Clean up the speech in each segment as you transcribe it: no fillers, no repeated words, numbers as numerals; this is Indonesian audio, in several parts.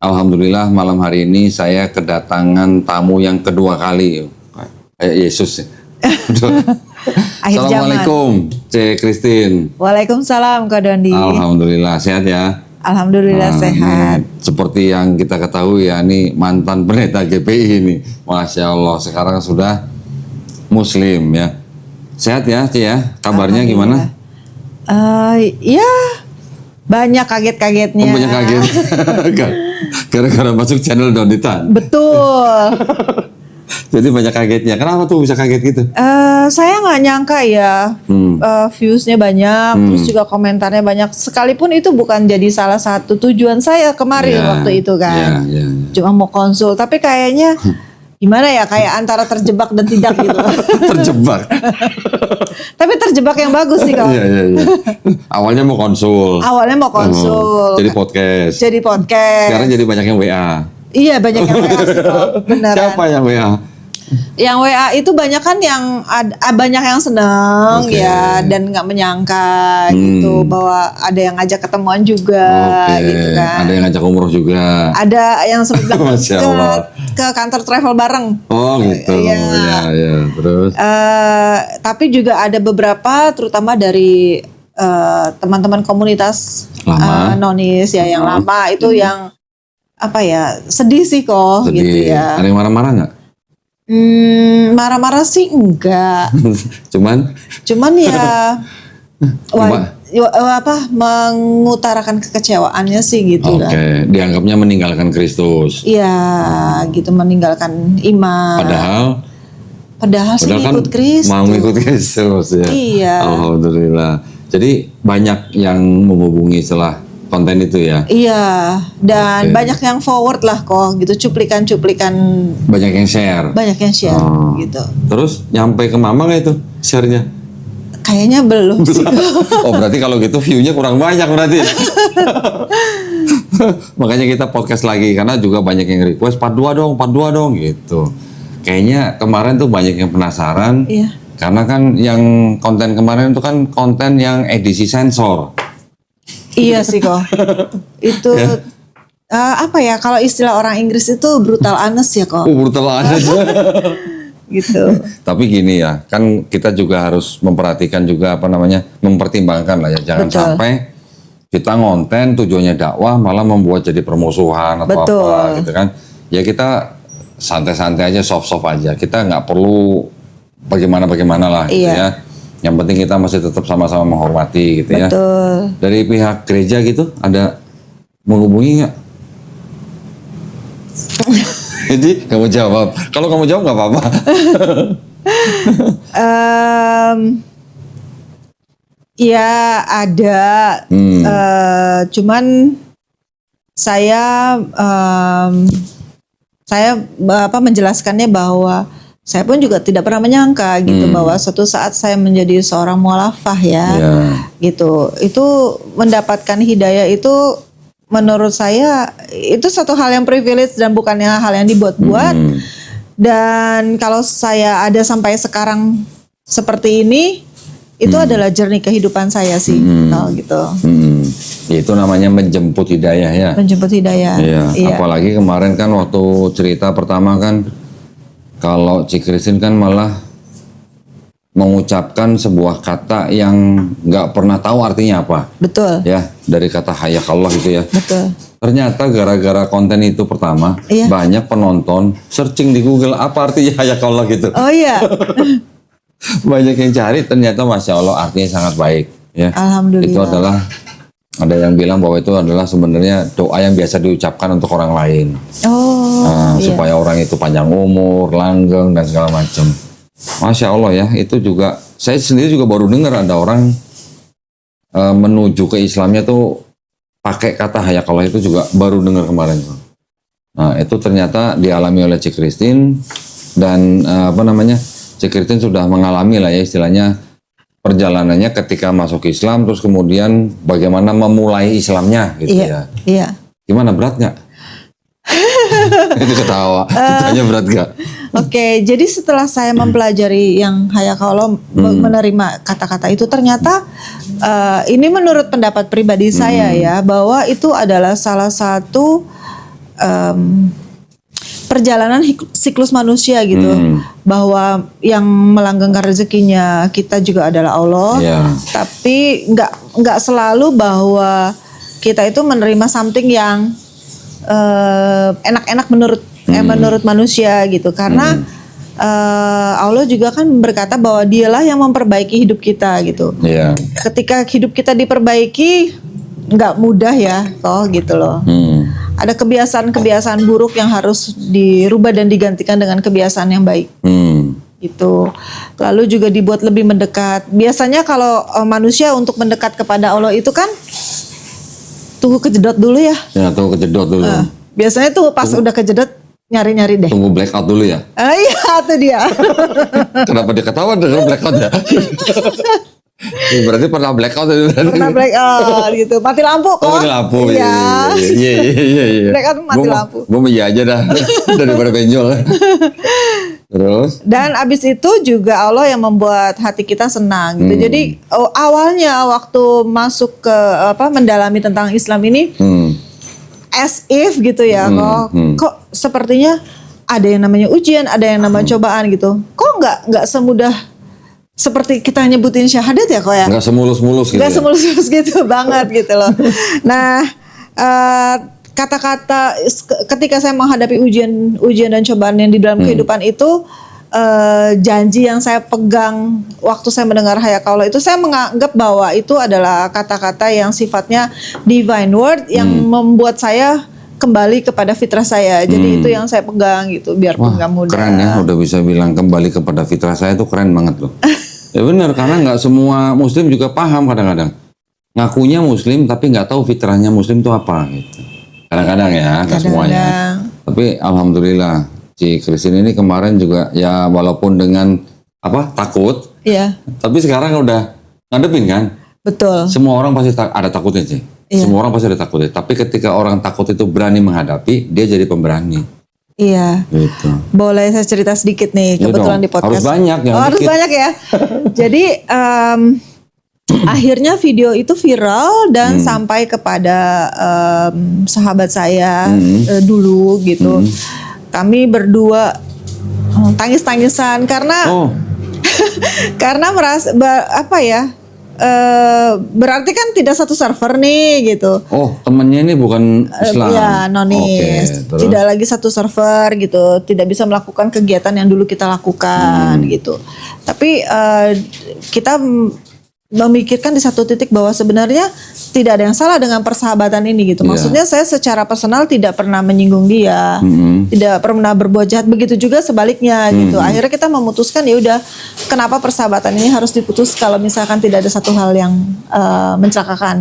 Alhamdulillah malam hari ini saya kedatangan tamu yang kedua kali. Yesus. Akhir Assalamualaikum, Cek Christine. Waalaikumsalam Kak Dondi. Alhamdulillah sehat ya. Alhamdulillah sehat. Seperti yang kita ketahui ya, ini mantan pendeta GPI ini. Masya Allah, sekarang sudah Muslim ya. Sehat ya, Ci ya? Kabarnya gimana? Ya banyak kaget-kagetnya. Banyak kaget. Gara-gara masuk channel Donditan. Betul. Jadi banyak kagetnya. Kenapa tuh bisa kaget gitu? Saya nggak nyangka ya, viewsnya banyak, terus juga komentarnya banyak. Sekalipun itu bukan jadi salah satu tujuan saya kemarin waktu itu kan. Cuma mau konsul, tapi kayaknya gimana ya, kayak antara terjebak dan tidak gitu. Terjebak. Tapi terjebak yang bagus sih kalau. Iya. Awalnya mau konsul. Jadi podcast. Sekarang jadi banyak yang WA. Iya, banyak yang WA sih kok. Beneran. Siapa yang WA? Yang WA itu banyak kan yang banyak yang seneng ya, dan nggak menyangka gitu bahwa ada yang ngajak ketemuan juga gitu kan. Ada yang ngajak umroh juga. Ada yang sempat Masya Allah. ke kantor travel bareng. Oh gitu. Iya. Terus. Tapi juga ada beberapa, terutama dari teman-teman komunitas nonis ya yang lama itu yang apa ya, sedih sih kok. Sedih. Gitu ya. Ada yang marah-marah nggak? Marah-marah sih enggak. Cuman ya mengutarakan kekecewaannya sih gitu kan. Oke, dianggapnya meninggalkan Kristus. Iya, gitu, meninggalkan iman. Padahal sih kan ikut Kristus. Mau ikut Kristus ya. Iya. Alhamdulillah. Jadi banyak yang menghubungi setelah konten itu ya. Iya, dan banyak yang forward lah kok gitu, cuplikan-cuplikan. Banyak yang share. Gitu. Terus nyampe ke Mama nggak itu share-nya? Kayaknya belum sih. Oh berarti kalau gitu view-nya kurang banyak berarti. Makanya kita podcast lagi karena juga banyak yang request part 2 dong gitu. Kayaknya kemarin tuh banyak yang penasaran. Iya. Karena kan yang konten kemarin itu kan konten yang edisi sensor. Iya sih kok. Itu apa ya, kalau istilah orang Inggris itu brutal honest ya kok. Brutal honest. Gitu. Tapi gini ya, kan kita juga harus memperhatikan juga mempertimbangkan lah ya. Jangan sampai kita ngonten tujuannya dakwah malah membuat jadi permusuhan atau apa gitu kan. Ya kita santai-santai aja, soft-soft aja. Kita nggak perlu bagaimana lah gitu ya. Yang penting kita masih tetap sama-sama menghormati gitu ya. Betul. Dari pihak gereja gitu ada menghubungi nggak? Jadi kamu jawab. Kalau kamu jawab nggak apa-apa. Ya ada. Cuman saya menjelaskannya bahwa saya pun juga tidak pernah menyangka gitu bahwa suatu saat saya menjadi seorang mualafah ya, gitu. Itu mendapatkan hidayah itu menurut saya itu satu hal yang privilege dan bukannya hal yang dibuat-buat. Dan kalau saya ada sampai sekarang seperti ini, itu adalah journey kehidupan saya sih, gitu. Itu namanya menjemput hidayah ya. Menjemput hidayah. Iya. Apalagi kemarin kan waktu cerita pertama kan. Kalau Cik Christine kan malah mengucapkan sebuah kata yang nggak pernah tahu artinya apa. Betul. Ya, dari kata hayakallah gitu ya. Betul. Ternyata gara-gara konten itu pertama, banyak penonton searching di Google apa artinya hayakallah gitu. Oh iya. Banyak yang cari, ternyata Masya Allah artinya sangat baik. Ya. Alhamdulillah. Itu adalah, ada yang bilang bahwa itu adalah sebenarnya doa yang biasa diucapkan untuk orang lain. Supaya orang itu panjang umur, langgeng dan segala macam. Masya Allah ya, itu juga saya sendiri juga baru dengar ada orang menuju ke Islamnya tuh pakai kata hayakallah, itu juga baru dengar kemarin. Nah itu ternyata dialami oleh Cik Christine dan Cik Christine sudah mengalami lah ya istilahnya perjalanannya ketika masuk Islam, terus kemudian bagaimana memulai Islamnya gitu ya. Iya. Gimana, berat nggak? Itu ketawa. Ditanya berat gak? Oke, jadi setelah saya mempelajari yang hayakallah, menerima kata-kata itu, ternyata ini menurut pendapat pribadi saya ya, bahwa itu adalah salah satu perjalanan siklus manusia gitu, bahwa yang melanggengkan rezekinya kita juga adalah Allah, tapi nggak selalu bahwa kita itu menerima something yang enak-enak menurut manusia gitu, karena Allah juga kan berkata bahwa Dialah yang memperbaiki hidup kita gitu. Ketika hidup kita diperbaiki, nggak mudah ya, toh gitu loh. Ada kebiasaan-kebiasaan buruk yang harus dirubah dan digantikan dengan kebiasaan yang baik. Gitu. Lalu juga dibuat lebih mendekat. Biasanya kalau manusia untuk mendekat kepada Allah itu kan tunggu kejedot dulu ya. Ya, tunggu kejedot dulu. Biasanya tuh pas udah kejedot nyari-nyari deh. Tunggu blackout dulu ya. Iya, itu dia. Kenapa dia ketawa dengan blackout ya? Berarti pernah blackout ya? Pernah blackout gitu. Mati lampu kok. Oh, mati lampu. Iya. Blackout mati lampu. Gue iya aja dah daripada benjol. Terus? Dan abis itu juga Allah yang membuat hati kita senang gitu. Jadi awalnya waktu masuk ke mendalami tentang Islam ini, as if gitu ya, kok sepertinya ada yang namanya ujian, ada yang namanya cobaan gitu. Kok nggak semudah seperti kita nyebutin syahadat ya kok ya? Nggak semulus-mulus gitu. Nggak semulus-mulus gitu banget gitu loh. Nah, kata-kata ketika saya menghadapi ujian dan cobaan yang di dalam kehidupan itu, janji yang saya pegang waktu saya mendengar Hayakaullah itu, saya menganggap bahwa itu adalah kata-kata yang sifatnya divine word yang membuat saya kembali kepada fitrah saya. Jadi itu yang saya pegang gitu, biarpun nggak mudah. Keren ya, udah bisa bilang kembali kepada fitrah saya, itu keren banget loh. Ya benar, karena nggak semua muslim juga paham kadang-kadang. Ngakunya muslim tapi nggak tahu fitrahnya muslim itu apa gitu. Kadang-kadang ya, nggak semuanya. Tapi alhamdulillah si Christine ini kemarin juga ya walaupun dengan takut. Iya. Tapi sekarang udah ngadepin kan? Betul. Semua orang pasti ada takutnya sih. Semua orang pasti ada takutnya. Tapi ketika orang takut itu berani menghadapi, dia jadi pemberani. Iya. Gitu. Boleh saya cerita sedikit nih, kebetulan di podcast. Harus banyak ya. Harus banyak ya. Jadi akhirnya video itu viral dan sampai kepada sahabat saya dulu gitu. Kami berdua tangis-tangisan karena karena merasa berarti kan tidak satu server nih gitu. Oh, temannya ini bukan Islam. Iya, nonis. Tidak lagi satu server gitu. Tidak bisa melakukan kegiatan yang dulu kita lakukan gitu. Tapi kita memikirkan di satu titik bahwa sebenarnya tidak ada yang salah dengan persahabatan ini gitu. Maksudnya saya secara personal tidak pernah menyinggung dia, tidak pernah berbuat jahat, begitu juga sebaliknya gitu. Akhirnya kita memutuskan ya udah, kenapa persahabatan ini harus diputus kalau misalkan tidak ada satu hal yang mencelakakan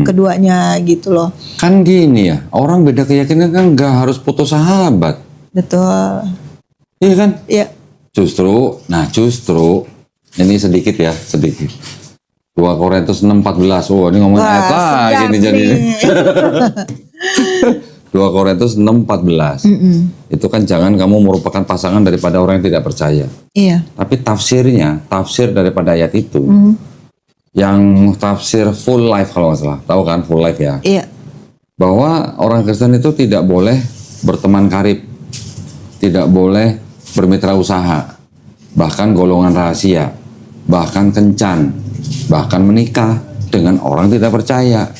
keduanya gitu loh. Kan gini ya, orang beda keyakinan kan nggak harus putus sahabat. Betul. Iya kan? Iya. Justru ini sedikit. 2 Korintus 6:14. Oh, ini ngomongin ayat lagi nih jadi. 2 Korintus 6:14. Itu kan jangan kamu merupakan pasangan daripada orang yang tidak percaya. Iya. Tapi tafsir daripada ayat itu, yang tafsir full life kalau nggak salah, tahu kan full life ya? Iya. Bahwa orang Kristen itu tidak boleh berteman karib, tidak boleh bermitra usaha, bahkan golongan rahasia, bahkan kencan, bahkan menikah dengan orang tidak percaya.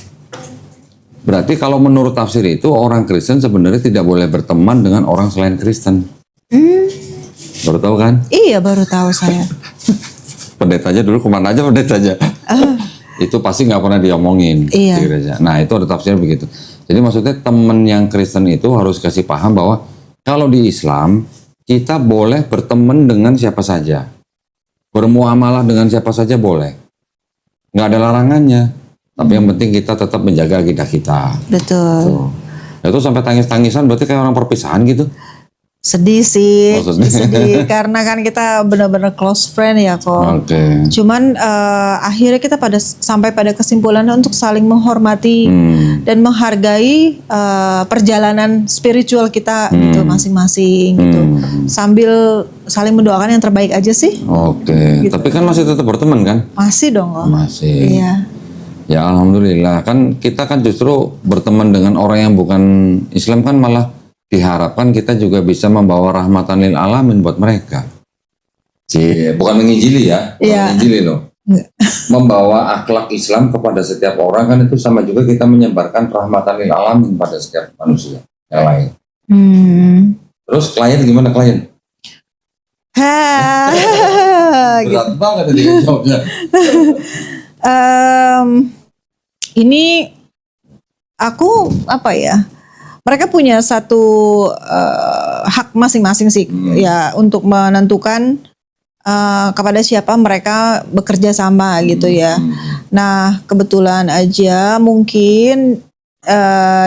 Berarti kalau menurut tafsir itu orang Kristen sebenarnya tidak boleh berteman dengan orang selain Kristen. Baru tahu kan? Iya, baru tahu saya. Pendetanya dulu kemana aja pendetanya? Itu pasti nggak pernah diomongin di gereja. Nah itu ada tafsir begitu. Jadi maksudnya teman yang Kristen itu harus kasih paham bahwa kalau di Islam kita boleh berteman dengan siapa saja, bermuamalah dengan siapa saja boleh. Nggak ada larangannya, tapi yang penting kita tetap menjaga akidah kita. Betul. Itu sampai tangis-tangisan berarti kayak orang perpisahan gitu. Sedih sih, sedih karena kan kita benar-benar close friend ya kok. Cuman akhirnya kita sampai pada kesimpulannya untuk saling menghormati dan menghargai perjalanan spiritual kita gitu masing-masing gitu. Sambil saling mendoakan yang terbaik aja sih. Gitu. Tapi kan masih tetap berteman kan? Masih dong. Masih. Iya. Ya alhamdulillah, kan kita kan justru berteman dengan orang yang bukan Islam kan malah diharapkan kita juga bisa membawa rahmatan lil alamin buat mereka. Bukan menginjili ya, bukan menginjili loh. Membawa akhlak Islam kepada setiap orang kan itu sama juga kita menyebarkan rahmatan lil alamin pada setiap manusia yang lain. Terus klien gimana klien? Berat banget tadi jawabnya. Ini aku apa ya? Mereka punya satu hak masing-masing sih ya untuk menentukan kepada siapa mereka bekerja sama gitu ya. Nah kebetulan aja mungkin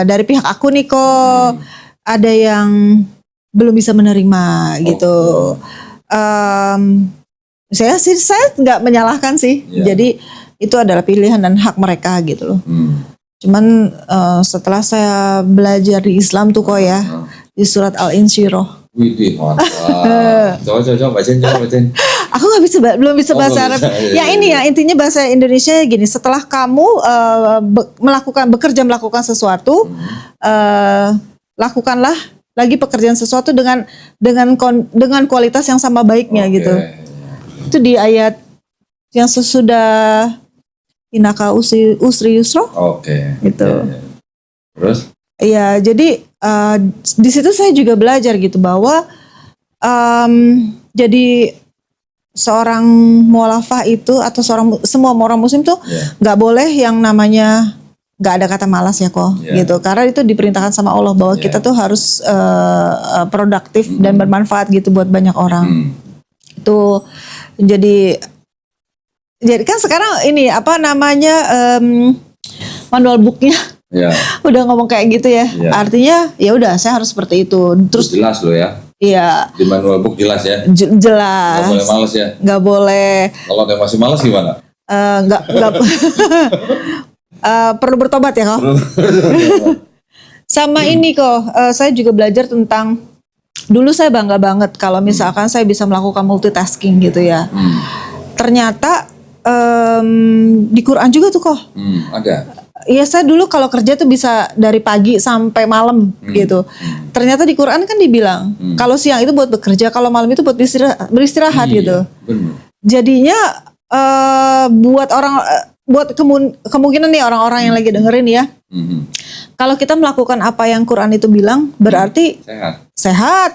dari pihak aku nih kok ada yang belum bisa menerima gitu. Saya nggak menyalahkan sih. Jadi itu adalah pilihan dan hak mereka gitu loh. Cuman setelah saya belajar di Islam tuh kok ya di surat Al-Insyirah. Wih, mantap. Coba bacain. Aku belum bisa bahasa Arab. Ya ini ya intinya bahasa Indonesia gini. Setelah kamu melakukan sesuatu, lakukanlah lagi pekerjaan sesuatu dengan kualitas yang sama baiknya gitu. Itu di ayat yang sesudah Inaka usri yusra. Gitu. Terus? Iya, jadi di situ saya juga belajar gitu bahwa jadi seorang mualafah itu atau semua orang muslim tuh nggak boleh yang namanya nggak ada kata malas ya kok gitu, karena itu diperintahkan sama Allah bahwa kita tuh harus produktif dan bermanfaat gitu buat banyak orang. Itu jadi kan sekarang ini apa namanya manual booknya udah ngomong kayak gitu ya. Artinya ya udah saya harus seperti itu. Terus jelas loh ya. Iya. Di manual book jelas ya. Jelas. Gak boleh males ya. Gak boleh. Kalau dia masih males gimana? Gak perlu bertobat ya kok. Sama ini kok. Saya juga belajar tentang. Dulu saya bangga banget kalau misalkan saya bisa melakukan multitasking gitu ya. Ternyata di Quran juga tuh kok. Ada. Iya, saya dulu kalau kerja tuh bisa dari pagi sampai malam gitu. Ternyata di Quran kan dibilang kalau siang itu buat bekerja, kalau malam itu buat beristirahat gitu. Bener. Jadinya buat kemungkinan nih orang-orang yang lagi dengerin ya. Kalau kita melakukan apa yang Quran itu bilang berarti sehat.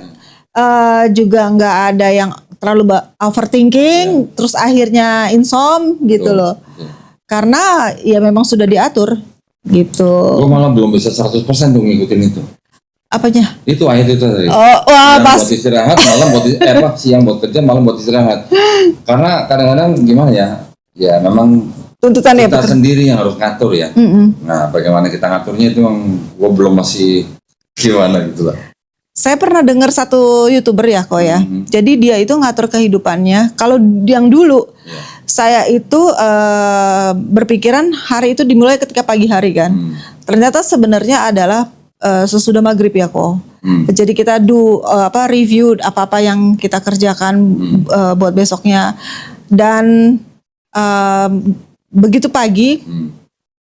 Juga nggak ada yang terlalu overthinking, terus akhirnya insom gitu loh. Karena ya memang sudah diatur gitu. Gue malah belum bisa 100% tuh ngikutin itu. Apanya? Itu ayat itu tadi. Pas buat istirahat, malam buat siang buat kerja, malam buat istirahat. Karena kadang-kadang gimana ya? Ya memang tuntutan kita sendiri yang harus ngatur ya. Nah, bagaimana kita ngaturnya itu yang gue belum masih gimana gitu lah. Saya pernah dengar satu YouTuber ya kok ya. Jadi dia itu ngatur kehidupannya. Kalau yang dulu saya itu berpikiran hari itu dimulai ketika pagi hari kan. Ternyata sebenarnya adalah sesudah maghrib ya kok. Jadi kita review apa-apa yang kita kerjakan buat besoknya. Dan begitu pagi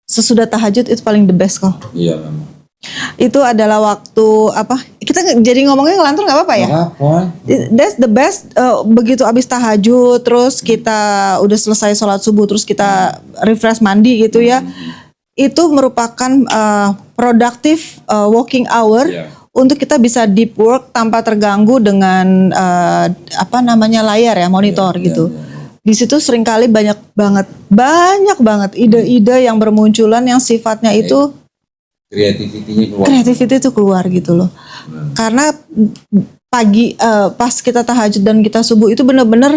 sesudah tahajud itu paling the best kok. Iya. Itu adalah waktu kita jadi ngomongnya ngelantur nggak apa-apa ya? That's the best. Begitu abis tahajud terus kita udah selesai sholat subuh terus kita refresh mandi gitu ya. Itu merupakan productive working hour untuk kita bisa deep work tanpa terganggu dengan layar ya, monitor gitu. Di situ seringkali banyak banget ide-ide yang bermunculan yang sifatnya itu kreativiti itu keluar gitu loh. Karena pagi pas kita tahajud dan kita subuh itu benar-benar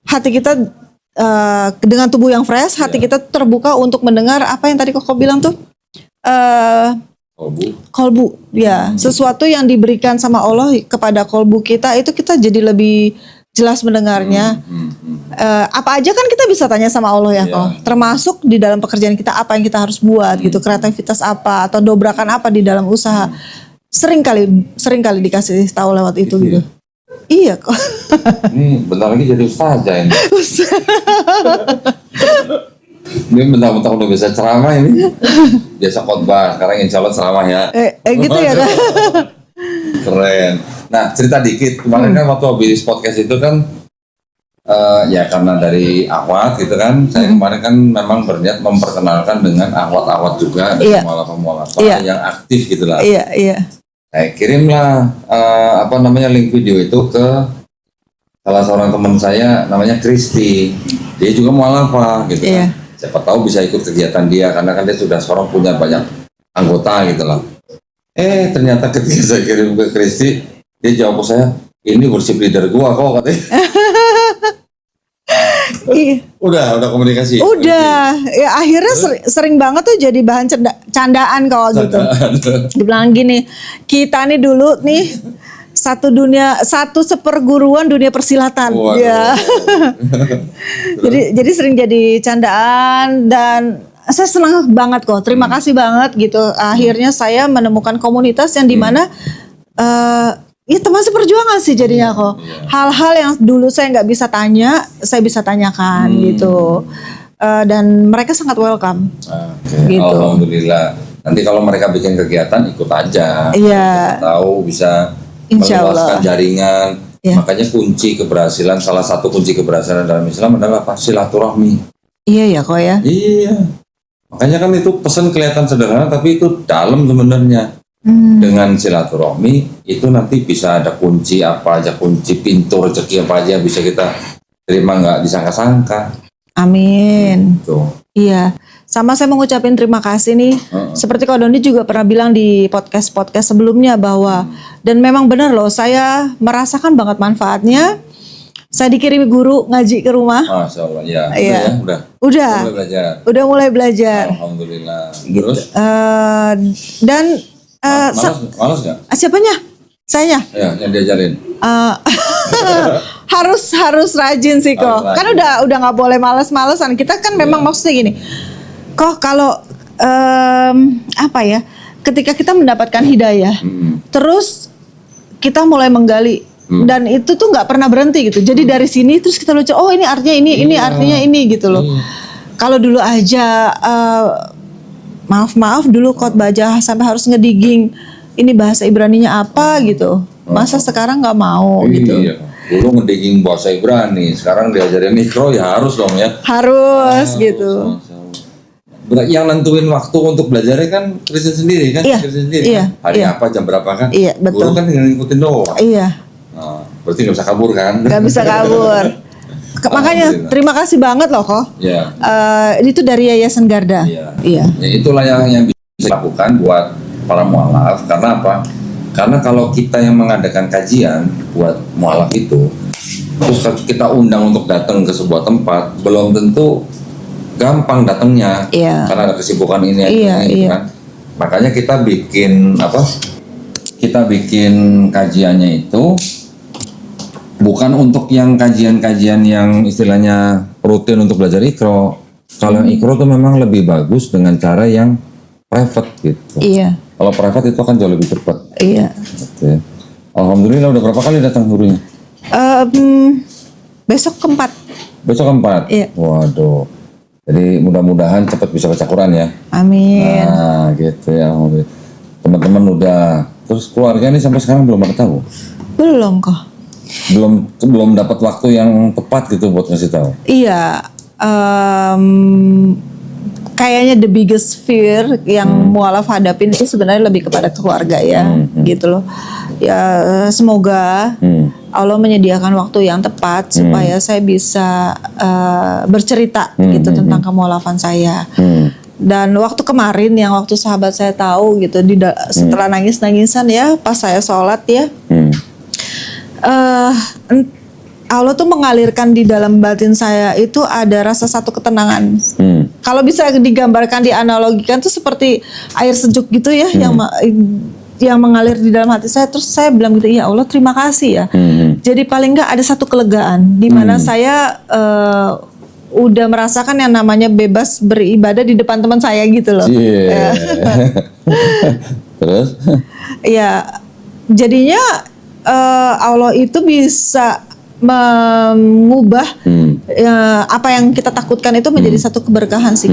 hati kita dengan tubuh yang fresh, hati kita terbuka untuk mendengar apa yang tadi Koko bilang tuh kolbu ya, sesuatu yang diberikan sama Allah kepada kolbu kita itu kita jadi lebih jelas mendengarnya. Apa aja kan kita bisa tanya sama Allah ya kok. Termasuk di dalam pekerjaan kita apa yang kita harus buat gitu, kreativitas apa atau dobrakan apa di dalam usaha. Sering kali dikasih tahu lewat itu gitu. Iya kok. Ini bentar lagi jadi ustazah ini. Ini bentar-bentar udah bisa ceramah ini. Biasa khotbah, sekarang insya Allah ceramah ya. Gitu ya kan. Keren. Nah, cerita dikit. Kemarin kan waktu habis podcast itu kan, ya karena dari Ahwat gitu kan, saya kemarin kan memang berniat memperkenalkan dengan Ahwat-Ahwat juga, dengan mualaf-mualaf yang aktif gitu lah. Iya. Saya kirimlah link video itu ke salah seorang teman saya namanya Kristi. Dia juga mualafah gitu kan. Siapa tahu bisa ikut kegiatan dia karena kan dia sudah seorang punya banyak anggota gitu lah. Ternyata ketika saya kirim ke Kristi, dia jawab ke saya, ini worship leader gua kok katanya. Udah komunikasi. Udah, ya akhirnya sering banget tuh jadi bahan candaan kalau gitu. Dibilang gini, kita nih dulu nih satu seperguruan dunia persilatan. Waduh. Ya. jadi sering jadi candaan dan saya senang banget kok. Terima kasih banget gitu. Akhirnya saya menemukan komunitas yang dimana ya teman seperjuangan sih jadinya kok. Hal-hal yang dulu saya nggak bisa tanya, saya bisa tanyakan gitu. Dan mereka sangat welcome. Gitu. Alhamdulillah. Nanti kalau mereka bikin kegiatan ikut aja. Iya. Tahu bisa meluaskan jaringan. Makanya salah satu kunci keberhasilan dalam Islam adalah apa? Silaturahmi. Iya ya kok ya. Iya. Makanya kan itu pesan kelihatan sederhana tapi itu dalam sebenarnya. Dengan silaturahmi itu nanti bisa ada kunci apa aja, kunci pintu rezeki apa aja bisa kita terima nggak disangka-sangka. Amin. Tuh. Iya. Sama saya mengucapin terima kasih nih. Seperti Kak Doni juga pernah bilang di podcast sebelumnya bahwa dan memang benar loh saya merasakan banget manfaatnya. Saya dikirimi guru ngaji ke rumah. Masya Allah, ya. Udah. Udah mulai belajar. Alhamdulillah. Terus? Dan malas nggak? Siapanya? Sayanya? Ya, yang diajarin. harus rajin sih kok. Kan udah nggak boleh males-malesan. Kita kan memang maksudnya gini. Kok kalau ketika kita mendapatkan hidayah, terus kita mulai menggali. Dan itu tuh nggak pernah berhenti gitu. Jadi dari sini terus kita lucu, oh ini artinya ini artinya ini gitu loh. Kalau dulu aja maaf dulu khotbah aja sampai harus ngedigging ini bahasa Ibraninya apa gitu. Masa sekarang nggak mau gitu. Dulu ngedigging bahasa Ibrani, sekarang diajarin mikro ya harus dong ya. Harus gitu. Yang nentuin waktu untuk belajarnya kan Kristen sendiri kan? Kristen sendiri kan? Hari apa, jam berapa kan? Iya, betul. Guru kan tinggal ngikutin doang. Iya. Berarti nggak bisa kabur kan? Nggak bisa kabur. Makanya terima kasih banget loh kok. Itu dari Yayasan Garda. Iya. Ya, itulah yang bisa dilakukan buat para mualaf. Karena apa? Karena kalau kita yang mengadakan kajian buat mualaf itu, terus kita undang untuk datang ke sebuah tempat, belum tentu gampang datangnya. Karena ada kesibukan ini kan. Makanya kita bikin kajiannya itu bukan untuk yang kajian-kajian yang istilahnya rutin untuk belajar Iqra. Kalau yang Iqra tuh memang lebih bagus dengan cara yang private gitu. Iya. Kalau private itu akan jauh lebih cepat. Iya. Gitu. Alhamdulillah udah berapa kali datang gurunya? Besok keempat. Iya. Waduh. Jadi mudah-mudahan cepat bisa baca Quran ya. Amin. Nah gitu ya. Teman-teman udah. Terus keluarga ini sampai sekarang belum ada tahu? Belum kok. Belum dapat waktu yang tepat gitu buat ngasih tahu. Iya. Kayaknya the biggest fear yang mualaf hadapin itu sebenarnya lebih kepada keluarga ya, gitu loh. Ya semoga Allah menyediakan waktu yang tepat supaya saya bisa bercerita gitu tentang kemualafan saya. Dan waktu kemarin yang waktu sahabat saya tahu gitu setelah nangis-nangisan ya pas saya sholat ya. Allah tuh mengalirkan di dalam batin saya itu ada rasa satu ketenangan. Kalau bisa digambarkan, dianalogikan tuh seperti air sejuk gitu ya, yang mengalir di dalam hati saya. Terus saya bilang gitu, ya Allah terima kasih ya. Jadi paling nggak ada satu kelegaan di mana saya udah merasakan yang namanya bebas beribadah di depan teman saya gitu loh. Terus? Ya jadinya Allah itu bisa mengubah apa yang kita takutkan itu menjadi satu keberkahan sih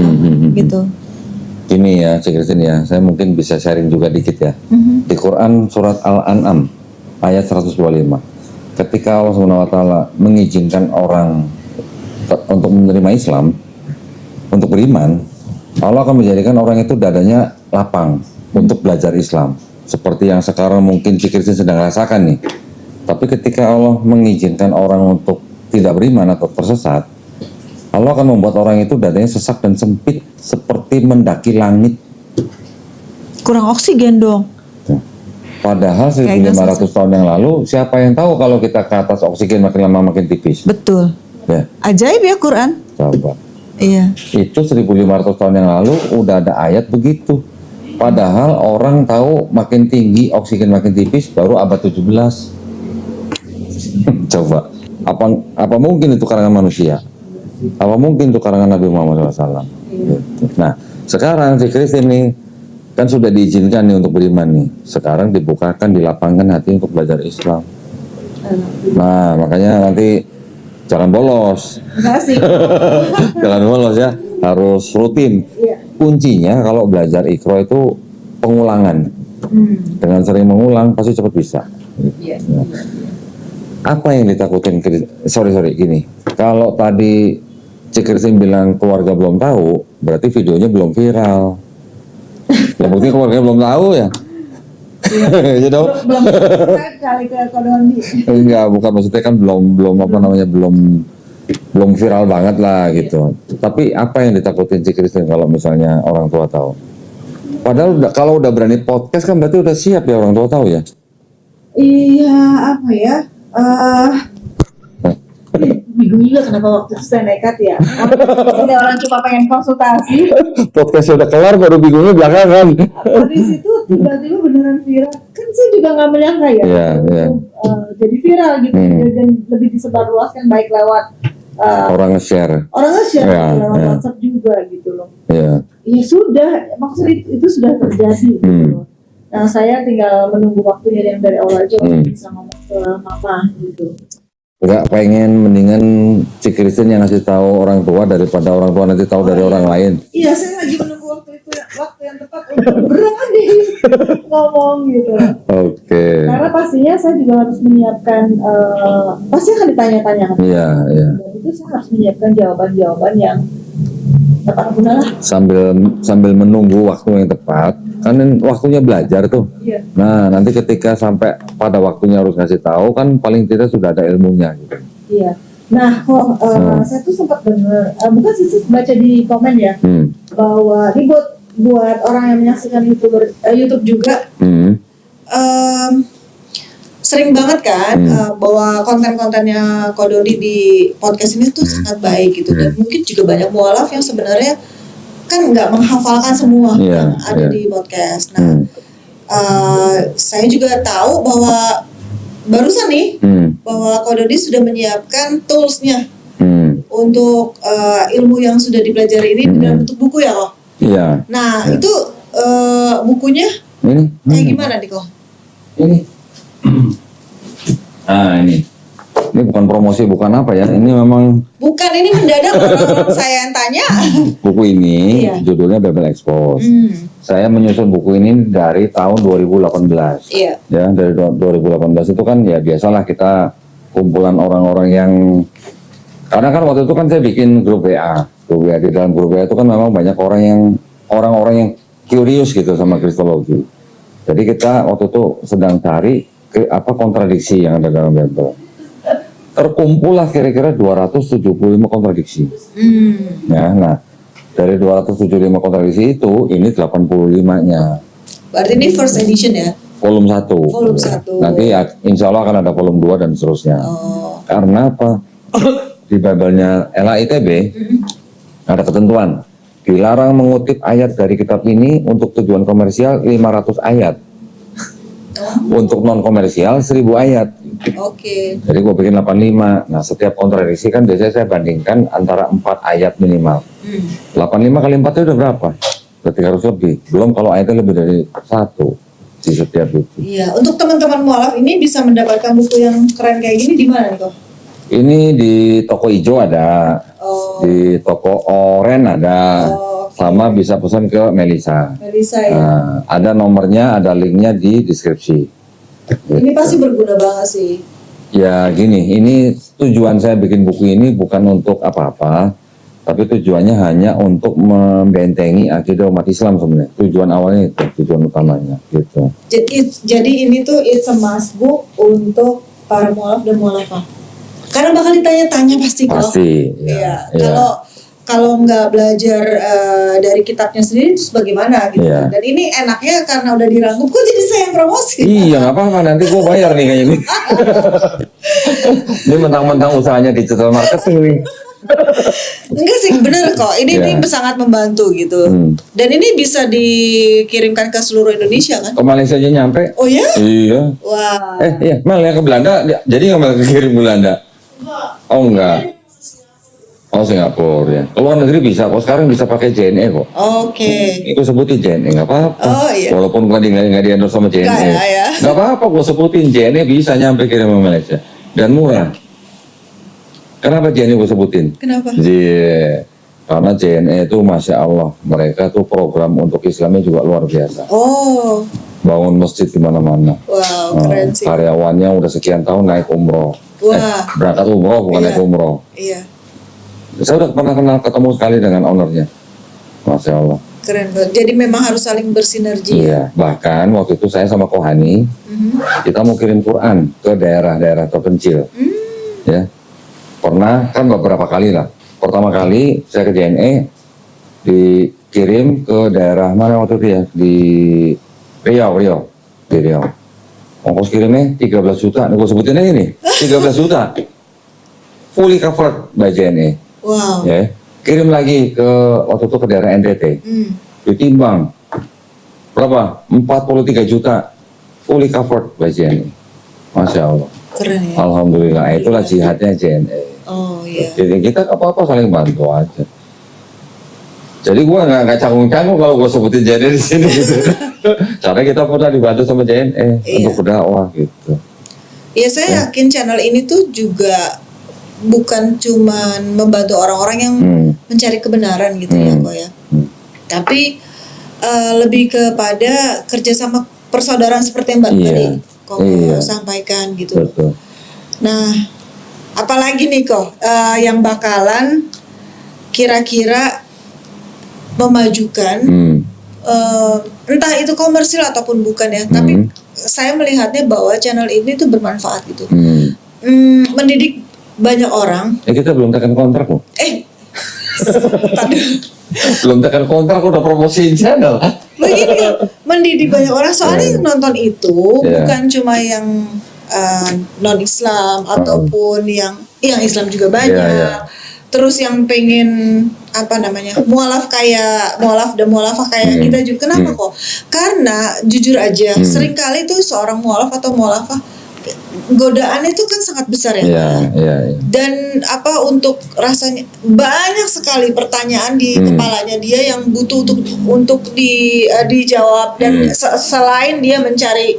gitu. Ini ya, Cik Christine ya, saya mungkin bisa sharing juga dikit ya. Di Quran surat Al-An'am ayat 125. Ketika Allah SWT mengizinkan orang untuk menerima Islam, untuk beriman, Allah akan menjadikan orang itu dadanya lapang untuk belajar Islam. Seperti yang sekarang mungkin si Kristen sedang rasakan nih. Tapi ketika Allah mengizinkan orang untuk tidak beriman atau tersesat, Allah akan membuat orang itu dadanya sesak dan sempit seperti mendaki langit. Kurang oksigen dong. Padahal 1500 tahun yang lalu, siapa yang tahu kalau kita ke atas oksigen makin lama makin tipis? Betul. Ya, Ajaib ya Quran. coba. Iya. Itu 1500 tahun yang lalu udah ada ayat begitu. Padahal orang tahu makin tinggi oksigen makin tipis baru abad 17. Coba. Apa mungkin itu karangan manusia? Apa mungkin itu karangan Nabi Muhammad SAW? Gitu. Nah, sekarang si Kristen nih kan sudah diizinkan nih untuk beriman nih. Sekarang dibukakan, dilapangkan hati untuk belajar Islam. Nah, makanya nanti jangan bolos. Jangan bolos ya, harus rutin. Kuncinya kalau belajar Iqra itu pengulangan. Dengan sering mengulang pasti cepat bisa. Ya. Apa yang ditakutin? Sorry gini. Kalau tadi Cik Kristen bilang keluarga belum tahu, berarti videonya belum viral. Ya buktinya keluarganya belum tahu ya. Iya dong. Belum kali ke Kodondi. Enggak, bukan maksudnya kan belum apa namanya belum viral banget lah gitu. Tapi apa yang ditakutin Cik Kristen kalau misalnya orang tua tahu? Padahal kalau udah berani podcast kan berarti udah siap ya orang tua tahu ya. Iya, apa ya? Bingung juga kenapa waktu itu saya nekat ya. Ada orang cuma pengen konsultasi. Podcast udah kelar baru bingungnya belakangan. Habis itu tiba-tiba beneran viral. Kan saya juga nggak menyangka ya. Iya, iya. Jadi viral gitu dan lebih disebarluaskan baik lewat orang nge-share. Ya, lewat WhatsApp juga gitu loh. Iya. Ya sudah, maksudnya itu sudah terjadi gitu loh. Nah saya tinggal menunggu waktunya yang dari awal aja untuk bisa ngomong ke mama gitu. Enggak pengen mendingan Cik Kristen yang ngasih tahu orang tua daripada orang tua nanti tahu dari orang lain. Iya, saya lagi menunggu waktu yang tepat untuk berani ngomong gitu. Oke. Karena pastinya saya juga harus menyiapkan, pasti akan ditanya-tanya. Iya. Dan itu saya harus menyiapkan jawaban-jawaban yang tepat guna lah. Sambil menunggu waktu yang tepat, kan waktunya belajar tuh. Iya. Nah, nanti ketika sampai pada waktunya harus ngasih tahu kan paling tidak sudah ada ilmunya gitu. Iya. Nah, kok saya tuh sempat dengar, bukan sih baca di komen ya, bahwa ini buat orang yang menyaksikan YouTube juga, sering banget kan bahwa konten-kontennya Kododi di podcast ini tuh sangat baik gitu, dan mungkin juga banyak mualaf yang sebenarnya kan nggak menghafalkan semua yang ada di podcast. Nah, saya juga tahu bahwa barusan nih bahwa Kododi sudah menyiapkan toolsnya untuk ilmu yang sudah dipelajari ini dalam bentuk buku ya kok. Iya. Nah itu bukunya kayak gimana nih kok? Ini. Ini bukan promosi, bukan apa ya? Ini memang. Bukan, ini mendadak orang saya yang tanya. Buku ini judulnya Bible Expose. Saya menyusun buku ini dari tahun 2018. Iya. Ya, dari 2018 itu kan ya biasalah kita kumpulan orang-orang yang, karena kan waktu itu kan saya bikin grup WA. Di dalam grup WA itu kan memang banyak orang-orang yang curious gitu sama kristologi. Jadi kita waktu itu sedang cari kontradiksi yang ada dalam Bible. Terkumpullah kira-kira 275 kontradiksi. Ya, nah dari 275 kontradiksi itu ini 85-nya. Berarti ini first edition ya? Volume 1. Volume 1. Nanti insya Allah akan ada volume 2 dan seterusnya. Karena apa? Di Bible-nya LAITB ada ketentuan. Dilarang mengutip ayat dari kitab ini untuk tujuan komersial 500 ayat. Untuk non komersial 1000 ayat. Oke. Jadi gue bikin 85. Nah setiap kontradiksi kan biasanya saya bandingkan antara 4 ayat minimal. 85 kali 4 itu udah berapa? Berarti harus lebih. Belum kalau ayatnya lebih dari 1 di setiap itu. Iya. Untuk teman-teman mualaf ini bisa mendapatkan buku yang keren kayak gini di mana nih kok? Ini di toko hijau ada, di toko oren ada, sama bisa pesan ke Melisa. Melisa ya. Nah, ada nomornya, ada linknya di deskripsi. Ini pasti berguna banget sih. Ya gini, ini tujuan saya bikin buku ini bukan untuk apa-apa, tapi tujuannya hanya untuk membentengi akidah umat Islam sebenarnya. Tujuan awalnya itu, tujuan utamanya gitu. Jadi ini tuh it's a must book untuk para mualaf dan mualafah. Karena bakal ditanya-tanya pasti kok. Pasti. Iya. Kalau nggak belajar dari kitabnya sendiri terus bagaimana gitu. Iya. Dan ini enaknya karena udah dirangkum, kok jadi saya yang promosi. Iya, nggak apa-apa, nanti gue bayar nih kayaknya nih. Ini mentang-mentang usahanya digital marketing nih. Enggak sih, bener kok. Ini sangat membantu gitu. Dan ini bisa dikirimkan ke seluruh Indonesia kan? Ke Malaysia aja nyampe. Oh ya? Iya. Wah. Iya, Mel ya ke Belanda. Jadi nggak Mel kirim Belanda? Oh enggak. Oh Singapura ya. Ke luar negeri bisa kok. Sekarang bisa pakai JNE kok. Oke. Itu sebutin JNE nggak apa-apa. Oh iya. Walaupun nggak di endorse sama JNE. Nggak apa-apa, gue sebutin JNE bisa nyampe kirim ke Malaysia dan murah. Kenapa JNE gue sebutin? Kenapa? Karena JNE itu Masya Allah, mereka tuh program untuk Islamnya juga luar biasa. Oh. Bangun masjid di mana-mana. Wow, keren sih. Karyawannya udah sekian tahun naik umroh. Wah. Berangkat umroh bukan naik umroh. Iya. Saya udah pernah ketemu sekali dengan ownernya. Masya Allah. Keren banget. Jadi memang harus saling bersinergi. Iya, bahkan waktu itu saya sama Kohani, kita mau kirim Quran ke daerah-daerah terpencil. Ya, pernah kan beberapa kali lah. Pertama kali saya ke JNE, dikirim ke daerah mana waktu itu ya, di Riau. Di Riau. Ongkos kirimnya 13 juta, gue sebutin aja nih, 13 juta. Fully covered by JNE. Wow. Ya, kirim lagi ke waktu itu ke daerah NTT. Ditimbang berapa? 43 juta fully covered by JNE. Masya Allah. Keren ya. Alhamdulillah, itulah jihadnya JNE. Oh iya. Jadi kita apa-apa saling bantu aja. Jadi gua nggak canggung-canggung kalau gua sebutin JNE di sini gitu. Karena kita pernah dibantu sama JNE untuk berdakwah gitu. Ya saya yakin channel ini tuh juga bukan cuman membantu orang-orang yang mencari kebenaran gitu ya kok ya. Tapi lebih kepada kerjasama persaudaraan seperti yang Mbak tadi kok sampaikan gitu. Betul. Nah, apalagi nih kok yang bakalan kira-kira memajukan entah itu komersil ataupun bukan ya. Tapi saya melihatnya bahwa channel ini tuh bermanfaat gitu. Mendidik banyak orang. Kita belum tekan kontrak loh. Belum tekan kontrak udah promosiin channel. Begini kan, mendidik banyak orang soalnya yang nonton itu bukan cuma yang non Islam ataupun yang Islam juga banyak. Terus yang pengen mualaf dan mualafah kayak kita juga. Kenapa kok? Karena jujur aja seringkali tuh seorang mualaf atau mualafah godaannya itu kan sangat besar ya. Dan untuk rasanya banyak sekali pertanyaan di kepalanya dia yang butuh untuk dijawab dan selain dia mencari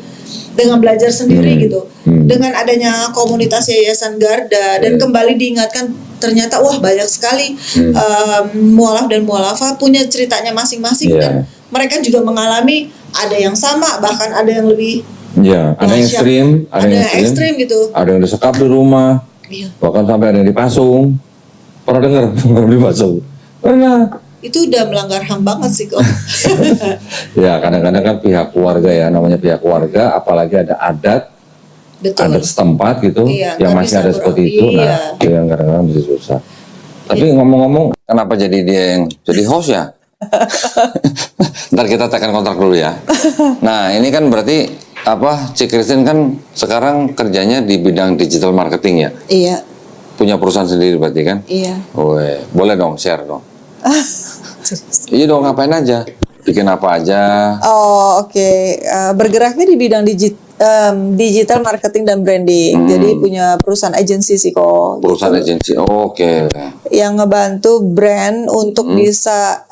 dengan belajar sendiri gitu. Dengan adanya komunitas Yayasan Garda dan kembali diingatkan ternyata banyak sekali mualaf dan mualafah punya ceritanya masing-masing dan mereka juga mengalami ada yang sama bahkan ada yang lebih ada yang ekstrim, ada yang ekstrim gitu. Ada yang disekap di rumah, bahkan sampai ada yang dipasung. Pernah dengar dipasung? Pernah. Itu udah melanggar HAM banget sih kok. Ya kadang-kadang kan pihak keluarga ya, namanya pihak keluarga, apalagi ada adat setempat gitu, yang masih ada seperti itu. Nah, itu yang kadang-kadang bisa susah. Tapi ngomong-ngomong, kenapa jadi dia yang jadi host ya? Ntar kita tekan kontrak dulu ya. Nah ini kan berarti Cik Christine kan sekarang kerjanya di bidang digital marketing ya? Iya. Punya perusahaan sendiri berarti kan? Iya. Boleh dong share dong. Iya dong, ngapain aja? Bikin apa aja? Oh oke. Bergeraknya di bidang digital marketing dan branding. Jadi punya perusahaan agensi sih kok. Perusahaan agensi, oke. Yang ngebantu brand untuk bisa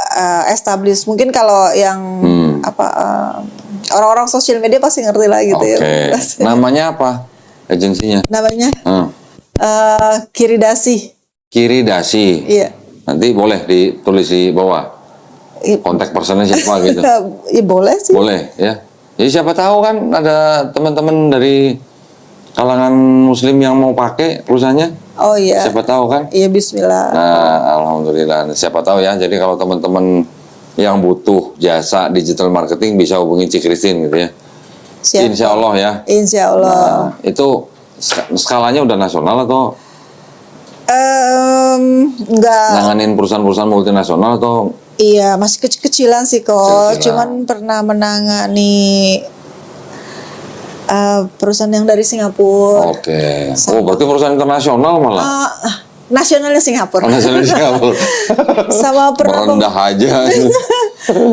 establish. Mungkin kalau yang orang-orang sosial media pasti ngerti lah gitu ya. Namanya apa agensinya? Namanya Kiridasi. Kiridasi. Iya. Nanti boleh ditulis di bawah. Kontak personnya siapa gitu? Iya boleh sih. Boleh ya. Jadi siapa tahu kan ada teman-teman dari kalangan muslim yang mau pakai perusahaannya. Oh iya. Siapa tahu kan? Iya, bismillah. Nah, alhamdulillah. Siapa tahu ya. Jadi kalau teman-teman yang butuh jasa digital marketing bisa hubungi Ci Christine gitu ya. Siap. Insya Allah ya. Insya Allah. Nah, itu skalanya udah nasional atau Enggak. nanganin perusahaan-perusahaan multinasional atau? Iya, masih kecil-kecilan sih kok. Kecil-kecilan. Cuman pernah menangani perusahaan yang dari Singapura. Oke. Oh, berarti perusahaan internasional malah. Nasionalnya Singapura. Nasional Singapura. Sama pernah Merendah aja.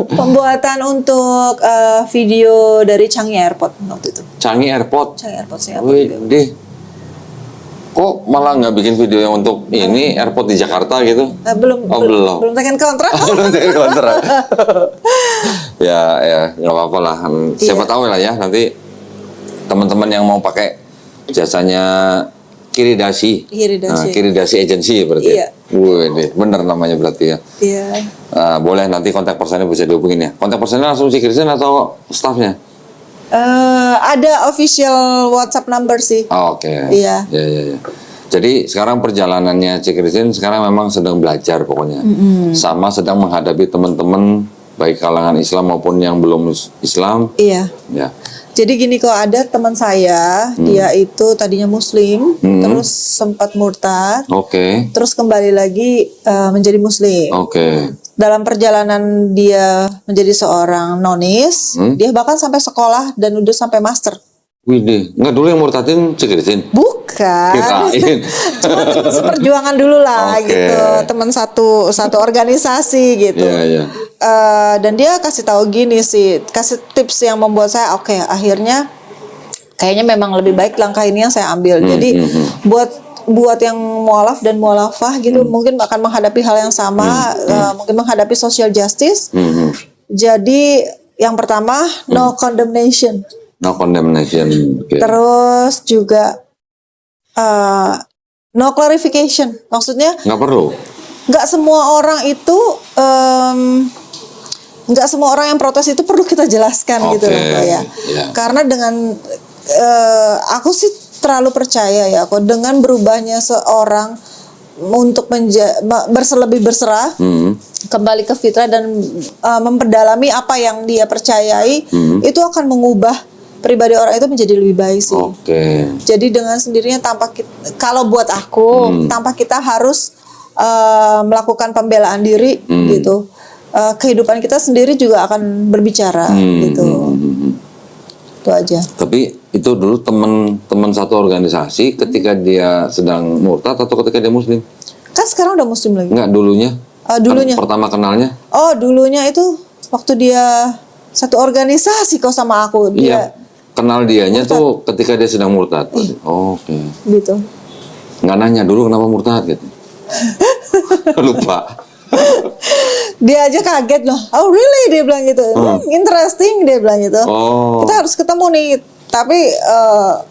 pembuatan untuk video dari Changi Airport waktu itu. Changi Airport. Changi Airport Singapura. Wih, deh. Kok malah nggak bikin video yang untuk ini airport di Jakarta gitu? Belum. Belum tekan kontrak. Belum tekan kontrak. Ya, nggak apa-apa lah. Siapa tahu lah ya nanti teman-teman yang mau pakai jasanya Kiridasi. Kiridasi Agency berarti. Iya. Wih, bener namanya berarti ya. Iya. Boleh nanti kontak personnya bisa dihubungin ya. Kontak personnya langsung si Christine atau staffnya? Ada official WhatsApp number sih. Oke. Iya. Ya. Jadi sekarang perjalanannya Ci Christine sekarang memang sedang belajar pokoknya. Sama sedang menghadapi teman-teman baik kalangan Islam maupun yang belum Islam. Iya. Ya. Jadi gini, kok ada teman saya, dia itu tadinya Muslim, terus sempat murtad, terus kembali lagi menjadi Muslim. Dalam perjalanan dia menjadi seorang nonis, dia bahkan sampai sekolah dan udah sampai master. Widih, nggak dulu yang murtadin Ci Christine? Bukan. Kirain. Cuma teman seperjuangan dulu lah gitu, teman satu organisasi gitu. Iya. Dan dia kasih tahu gini sih, kasih tips yang membuat saya akhirnya kayaknya memang lebih baik langkah ini yang saya ambil. Jadi buat yang mualaf dan mualafah gitu mungkin akan menghadapi hal yang sama, mungkin menghadapi social justice. Jadi yang pertama no condemnation. No condemnation. Terus juga no clarification. Maksudnya nggak perlu. Nggak semua orang itu nggak semua orang yang protes itu perlu kita jelaskan gitu loh ya. Karena dengan aku sih terlalu percaya ya kok dengan berubahnya seorang untuk lebih berserah kembali ke fitrah dan memperdalami apa yang dia percayai itu akan mengubah pribadi orang itu menjadi lebih baik sih. Jadi dengan sendirinya kalau buat aku tanpa kita harus melakukan pembelaan diri gitu, kehidupan kita sendiri juga akan berbicara gitu. Itu aja. Tapi itu dulu teman satu organisasi ketika dia sedang murtad atau ketika dia Muslim? Kan sekarang udah Muslim lagi. Enggak, dulunya. Dulunya. Pertama kenalnya? Oh, dulunya itu waktu dia satu organisasi kok sama aku. Dia kenal dianya murtad. Tuh ketika dia sedang murtad. Gitu. Nggak nanya dulu kenapa murtad gitu. Lupa. Dia aja kaget loh. Oh really, dia bilang gitu. Interesting, dia bilang gitu. Kita harus ketemu nih. Tapi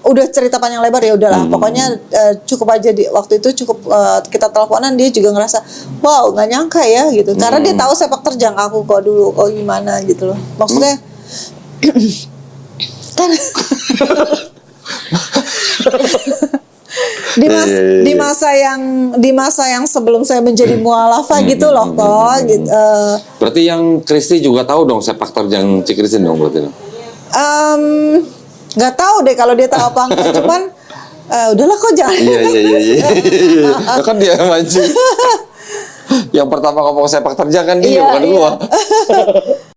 udah cerita panjang lebar ya udahlah. Pokoknya cukup aja waktu itu cukup kita teleponan, dia juga ngerasa wow nggak nyangka ya gitu. Karena dia tahu sepak terjang aku kok dulu. Oh gimana gitu loh. Maksudnya kan di masa yang sebelum saya menjadi mualafah gitu loh kok gitu. Berarti yang Kristi juga tahu dong sepak terjang Ci Christine dong berarti. Nggak tahu deh kalau dia tahu apa enggak, cuman udahlah kok jangan. Iya. Kan dia mancing. Yang pertama ngomong sepak terjang kan dia bukan gua.